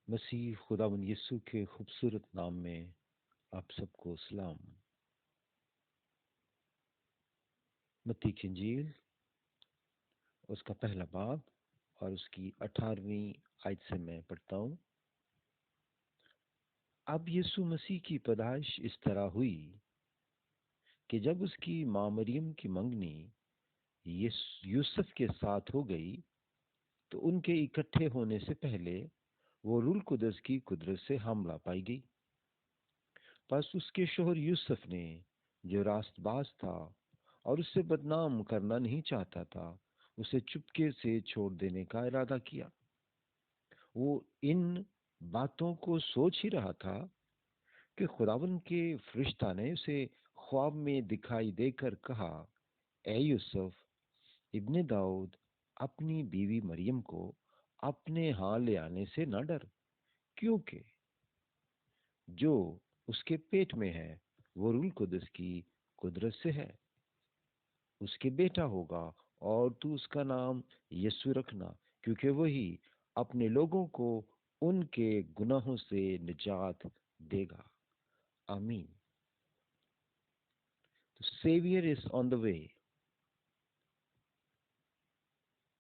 مسیح خداوند یسوع کے خوبصورت نام میں آپ سب کو سلام۔ متی کی انجیل اس کا پہلا باب اور اس کی 18ویں آیت سے میں پڑھتا ہوں۔ اب یسوع مسیح کی پیدائش اس طرح ہوئی کہ جب اس کی ماں مریم کی منگنی یوسف کے ساتھ ہو گئی تو ان کے اکٹھے ہونے سے پہلے وہ روح القدس کی قدرت سے حاملہ پائی گئی۔ پس اس کے شوہر یوسف نے، جو راست باز تھا اور اسے بدنام کرنا نہیں چاہتا تھا، اسے چپکے سے چھوڑ دینے کا ارادہ کیا۔ وہ ان باتوں کو سوچ ہی رہا تھا کہ خداوند کے فرشتہ نے اسے خواب میں دکھائی دے کر کہا، اے یوسف ابن داؤد، اپنی بیوی مریم کو اپنے ہاں لے آنے سے نہ ڈر، کیونکہ جو اس کے پیٹ میں ہے وہ روح القدس کی قدرت سے ہے۔ اس کے بیٹا ہوگا اور تو اس کا نام یسوع رکھنا، کیونکہ وہی اپنے لوگوں کو ان کے گناہوں سے نجات دے گا۔ آمین۔ سیویئر از آن دا وے۔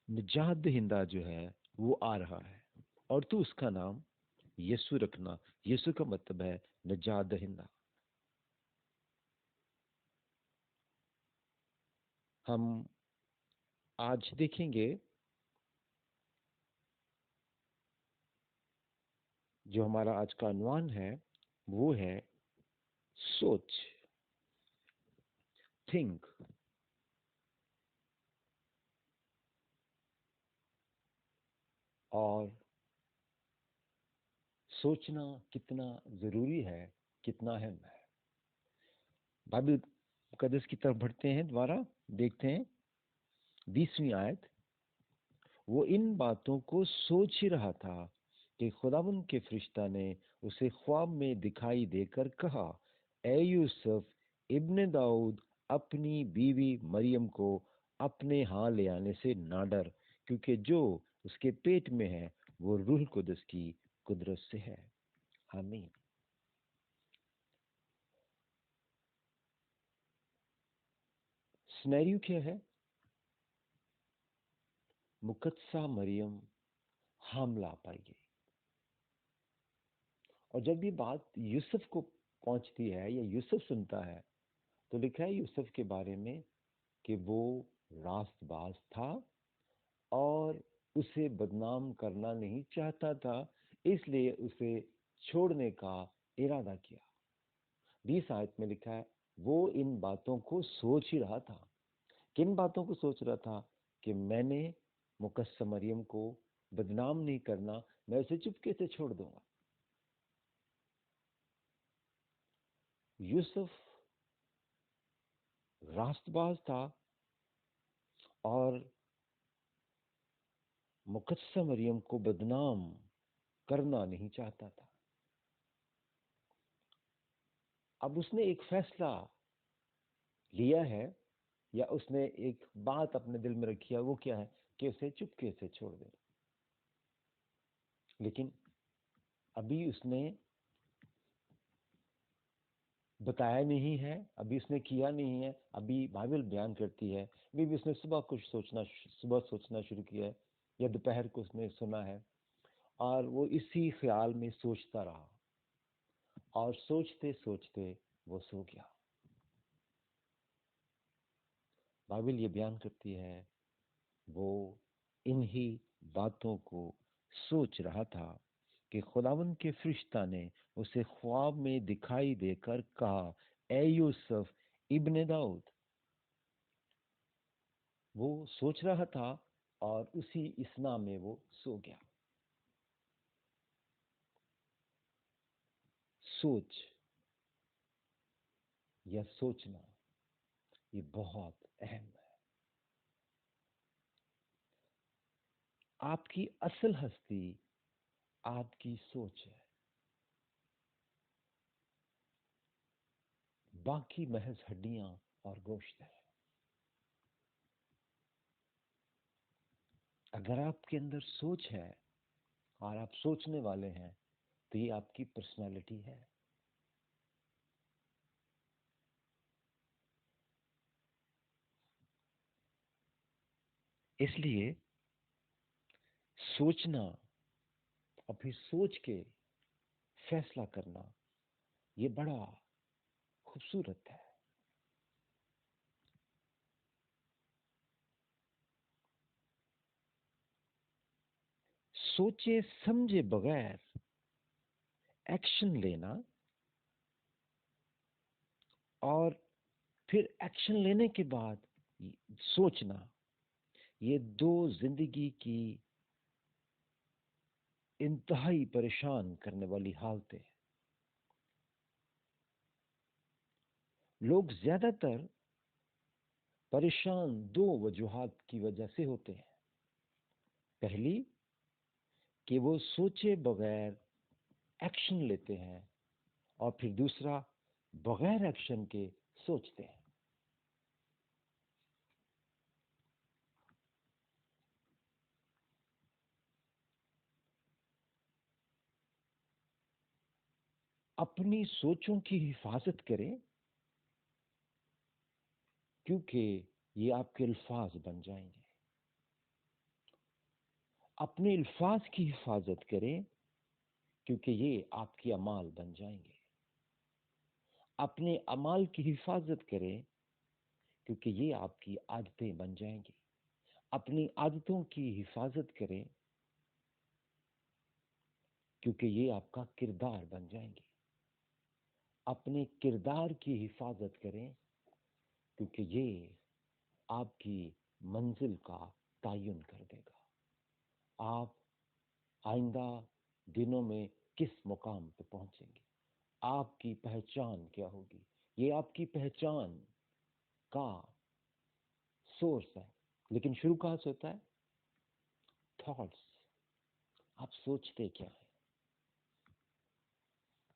نجات دہندہ جو ہے وہ آ رہا ہے، اور تو اس کا نام یسوع رکھنا۔ یسوع کا مطلب ہے نجات دہندہ۔ ہم آج دیکھیں گے جو ہمارا آج کا عنوان ہے وہ ہے سوچ، تھنک۔ اور سوچنا کتنا ضروری ہے، کتنا اہم ہے۔ بائبل مقدس کی طرف بڑھتے ہیں، دوبارہ دیکھتے ہیں 20ویں آیت۔ وہ ان باتوں کو سوچ ہی رہا تھا کہ خداوند کے فرشتہ نے اسے خواب میں دکھائی دے کر کہا، اے یوسف ابن داؤد، اپنی بیوی مریم کو اپنے ہاں لے آنے سے نہ ڈر، کیونکہ جو اس کے پیٹ میں ہے وہ روح القدس کی قدرت سے ہے۔ آمین۔ سنیریو کیا ہے؟ مقدسہ مریم حاملہ پائی گئی، اور جب یہ بات یوسف کو پہنچتی ہے یا یوسف سنتا ہے تو لکھا ہے یوسف کے بارے میں کہ وہ راست باز تھا اور اسے بدنام کرنا نہیں چاہتا تھا، اس لیے اسے چھوڑنے کا ارادہ کیا۔ 20 آیت میں لکھا ہے وہ ان باتوں کو سوچ ہی رہا تھا۔ کن باتوں کو سوچ رہا تھا؟ کہ میں نے مقدسہ مریم کو بدنام نہیں کرنا، میں اسے چپکے سے چھوڑ دوں گا۔ یوسف راست باز تھا اور مقدسہ مریم کو بدنام کرنا نہیں چاہتا تھا۔ اب اس نے ایک فیصلہ لیا ہے، یا اس نے ایک بات اپنے دل میں رکھی ہے، وہ کیا ہے؟ کہ اسے چپکے سے چھوڑ دے۔ لیکن ابھی اس نے بتایا نہیں ہے، ابھی اس نے کیا نہیں ہے۔ ابھی بائبل بیان کرتی ہے ابھی بھی اس نے صبح سوچنا شروع کیا ہے، یا دوپہر کو اس نے سنا ہے، اور وہ اسی خیال میں سوچتا رہا، اور سوچتے سوچتے وہ سو گیا۔ بائبل یہ بیان کرتی ہے وہ انہی باتوں کو سوچ رہا تھا کہ خداوند کے فرشتہ نے اسے خواب میں دکھائی دے کر کہا، اے یوسف ابن داؤد۔ وہ سوچ رہا تھا اور اسی اسنا میں وہ سو گیا۔ سوچ یا سوچنا یہ بہت اہم ہے۔ آپ کی اصل ہستی آپ کی سوچ ہے، باقی محض ہڈیاں اور گوشت ہے۔ اگر آپ کے اندر سوچ ہے اور آپ سوچنے والے ہیں تو یہ آپ کی پرسنالٹی ہے. اس لیے سوچنا اور پھر سوچ کے فیصلہ کرنا یہ بڑا خوبصورت ہے. سوچے سمجھے بغیر ایکشن لینا اور پھر ایکشن لینے کے بعد سوچنا، یہ دو زندگی کی انتہائی پریشان کرنے والی حالتیں. لوگ زیادہ تر پریشان دو وجوہات کی وجہ سے ہوتے ہیں. پہلی کہ وہ سوچے بغیر ایکشن لیتے ہیں، اور پھر دوسرا بغیر ایکشن کے سوچتے ہیں. اپنی سوچوں کی حفاظت کریں، کیونکہ یہ آپ کے الفاظ بن جائیں گے. اپنے الفاظ کی حفاظت کریں، کیونکہ یہ آپ کے اعمال بن جائیں گے. اپنے اعمال کی حفاظت کریں، کیونکہ یہ آپ کی عادتیں بن جائیں گی. اپنی عادتوں کی حفاظت کریں، کیونکہ یہ آپ کا کردار بن جائیں گے. اپنے کردار کی حفاظت کریں، کیونکہ یہ آپ کی منزل کا تعین کر دے گا. آپ آئندہ دنوں میں کس مقام پہ پہنچیں گے، آپ کی پہچان کیا ہوگی، یہ آپ کی پہچان کا سورس ہے. لیکن شروع کہاں سے ہوتا ہے؟ تھاٹس. آپ سوچتے کیا ہیں،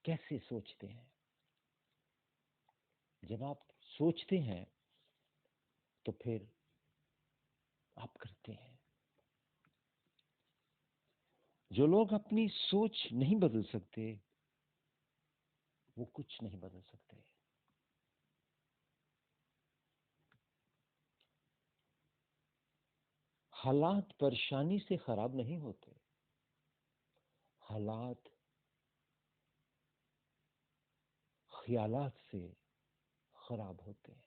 کیسے سوچتے ہیں؟ جب آپ سوچتے ہیں تو پھر آپ کرتے ہیں. جو لوگ اپنی سوچ نہیں بدل سکتے وہ کچھ نہیں بدل سکتے. حالات پریشانی سے خراب نہیں ہوتے، حالات خیالات سے خراب ہوتے ہیں.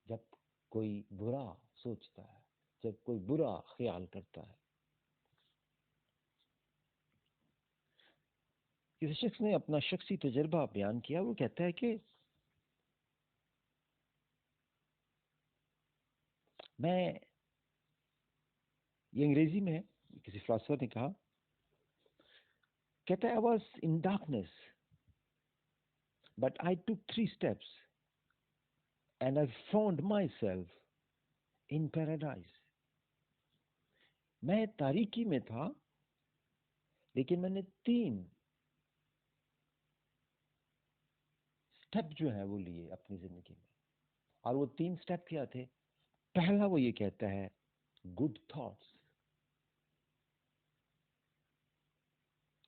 جب کوئی برا سوچتا ہے، جب کوئی برا خیال کرتا ہے. کسی شخص نے اپنا شخصی تجربہ بیان کیا. وہ کہتا ہے کہ میں، یہ انگریزی میں ہے، کسی فلاسفر نے کہا، کہتا ہے I was in darkness but I took 3 steps and I found myself in paradise. میں تاریکی میں تھا لیکن میں نے 3 سٹیپ جو ہیں وہ لیے اپنی زندگی میں. اور وہ 3 سٹیپ کیا تھے؟ پہلا وہ یہ کہتا ہے good thoughts,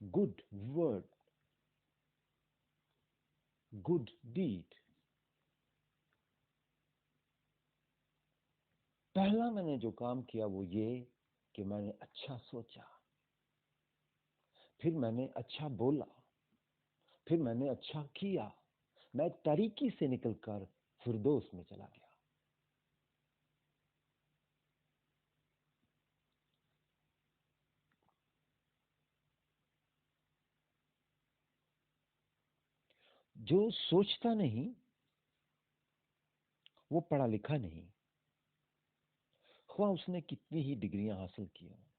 good word, good deed. پہلا میں نے جو کام کیا وہ یہ کہ میں نے اچھا سوچا، پھر میں نے اچھا بولا، پھر میں نے اچھا کیا. میں تاریکی سے نکل کر فردوس میں چلا گیا. جو سوچتا نہیں وہ پڑھا لکھا نہیں، خواہ اس نے کتنی ہی ڈگریاں حاصل کی ہوں.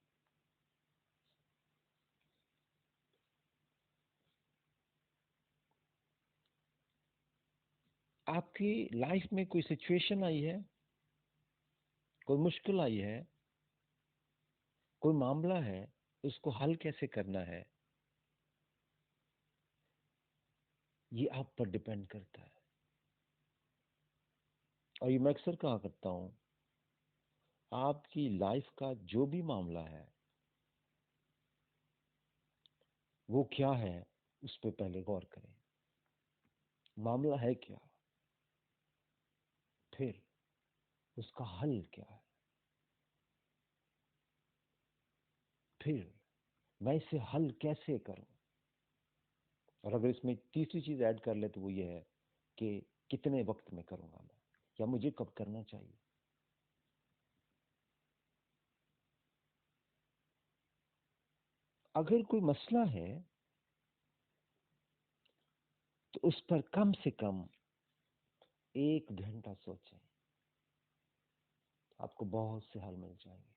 آپ کی لائف میں کوئی سچویشن آئی ہے، کوئی مشکل آئی ہے، کوئی معاملہ ہے، اس کو حل کیسے کرنا ہے یہ آپ پر ڈیپینڈ کرتا ہے. اور یہ میں اکثر کہا کرتا ہوں، آپ کی لائف کا جو بھی معاملہ ہے وہ کیا ہے اس پہ پہلے غور کریں، معاملہ ہے کیا، پھر اس کا حل کیا ہے، پھر میں اسے حل کیسے کروں، اور اگر اس میں تیسری چیز ایڈ کر لے تو وہ یہ ہے کہ کتنے وقت میں کروں گا میں، یا مجھے کب کرنا چاہیے۔ اگر کوئی مسئلہ ہے تو اس پر کم سے کم 1 گھنٹہ سوچیں، آپ کو بہت سے حل مل جائیں گے۔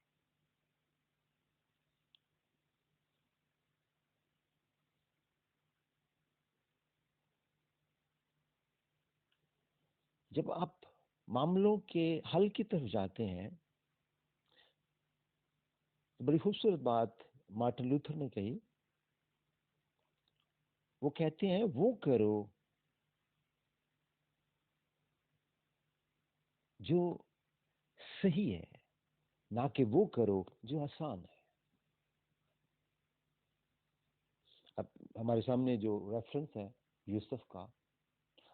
جب آپ معاملوں کے حل کی طرف جاتے ہیں تو بڑی خوبصورت بات مارٹن لوتھر نے کہی، وہ کہتے ہیں وہ کرو جو صحیح ہے، نہ کہ وہ کرو جو آسان ہے۔ اب ہمارے سامنے جو ریفرنس ہے یوسف کا،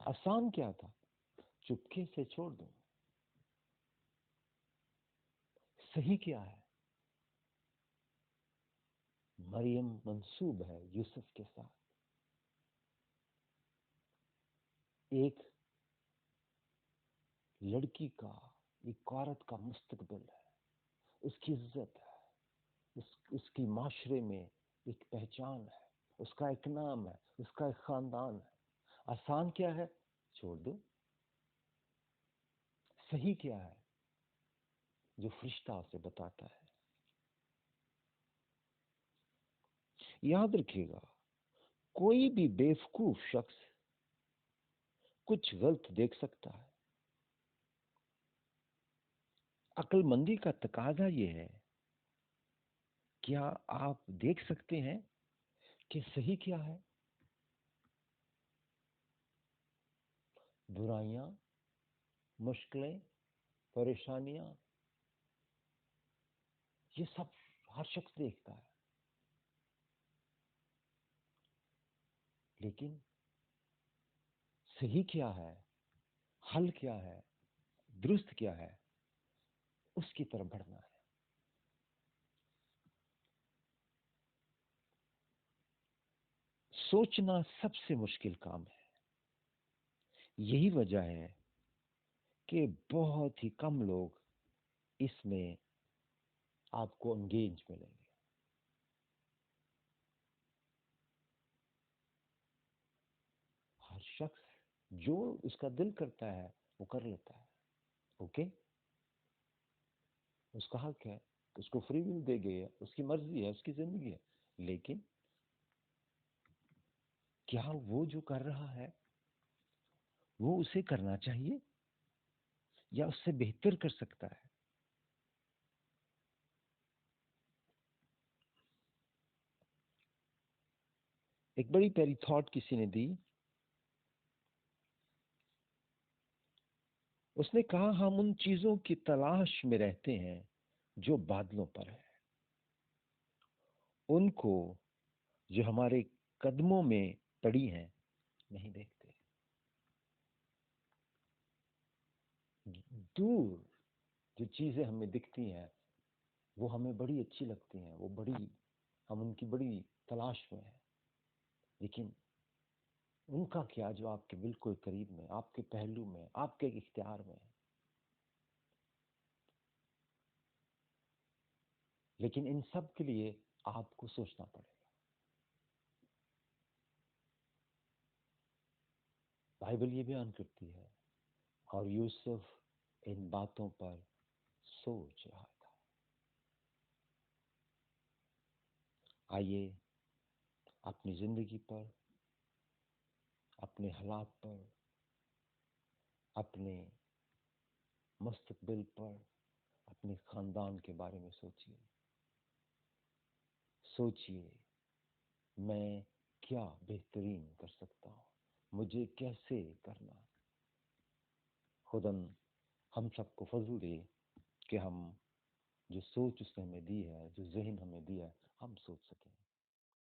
آسان کیا تھا؟ چپکے سے چھوڑ دو۔ صحیح کیا ہے؟ مریم منسوب ہے یوسف کے ساتھ، ایک لڑکی کا، ایک عورت کا مستقبل ہے، اس کی عزت ہے، اس کی معاشرے میں ایک پہچان ہے، اس کا ایک نام ہے، اس کا ایک خاندان ہے۔ آسان کیا ہے؟ چھوڑ دو۔ صحیح کیا ہے؟ جو فرشتہ اسے بتاتا ہے۔ یاد رکھیے گا، کوئی بھی بیوقوف شخص کچھ غلط دیکھ سکتا ہے۔ عقل مندی کا تقاضا یہ ہے، کیا آپ دیکھ سکتے ہیں کہ صحیح کیا ہے؟ برائیاں، مشکلیں، پریشانیاں، یہ سب ہر شخص دیکھتا ہے، لیکن صحیح کیا ہے، حل کیا ہے، درست کیا ہے، اس کی طرف بڑھنا ہے۔ سوچنا سب سے مشکل کام ہے۔ یہی وجہ ہے کہ بہت ہی کم لوگ اس میں آپ کو انگیج ملیں گے۔ ہر شخص جو اس کا دل کرتا ہے وہ کر لیتا ہے، اوکے، اس کا حق ہے، اس کو فری ول دے گئی ہے، اس کی مرضی ہے، اس کی زندگی ہے، لیکن کیا وہ جو کر رہا ہے وہ اسے کرنا چاہیے یا اس سے بہتر کر سکتا ہے؟ ایک بڑی پیاری تھاٹ کسی نے دی، اس نے کہا ہم ان چیزوں کی تلاش میں رہتے ہیں جو بادلوں پر ہے، ان کو جو ہمارے قدموں میں پڑی ہیں نہیں دیکھتے۔ دور جو چیزیں ہمیں دکھتی ہیں وہ ہمیں بڑی اچھی لگتی ہیں، وہ بڑی، ہم ان کی بڑی تلاش میں ہیں، لیکن ان کا کیا جو آپ کے بالکل قریب میں، آپ کے پہلو میں، آپ کے اختیار میں ہے؟ لیکن ان سب کے لیے آپ کو سوچنا پڑے گا۔ بائبل یہ بیان کرتی ہے، اور یوسف ان باتوں پر سوچ رہا تھا۔ آئیے اپنی زندگی پر، اپنے حالات پر، اپنے مستقبل پر، اپنے خاندان کے بارے میں سوچیے۔ سوچیے میں کیا بہترین کر سکتا ہوں، مجھے کیسے کرنا۔ خداوند ہم سب کو فضل دے کہ ہم جو سوچ اس نے ہمیں دی ہے، جو ذہن ہمیں دیا ہے، ہم سوچ سکیں۔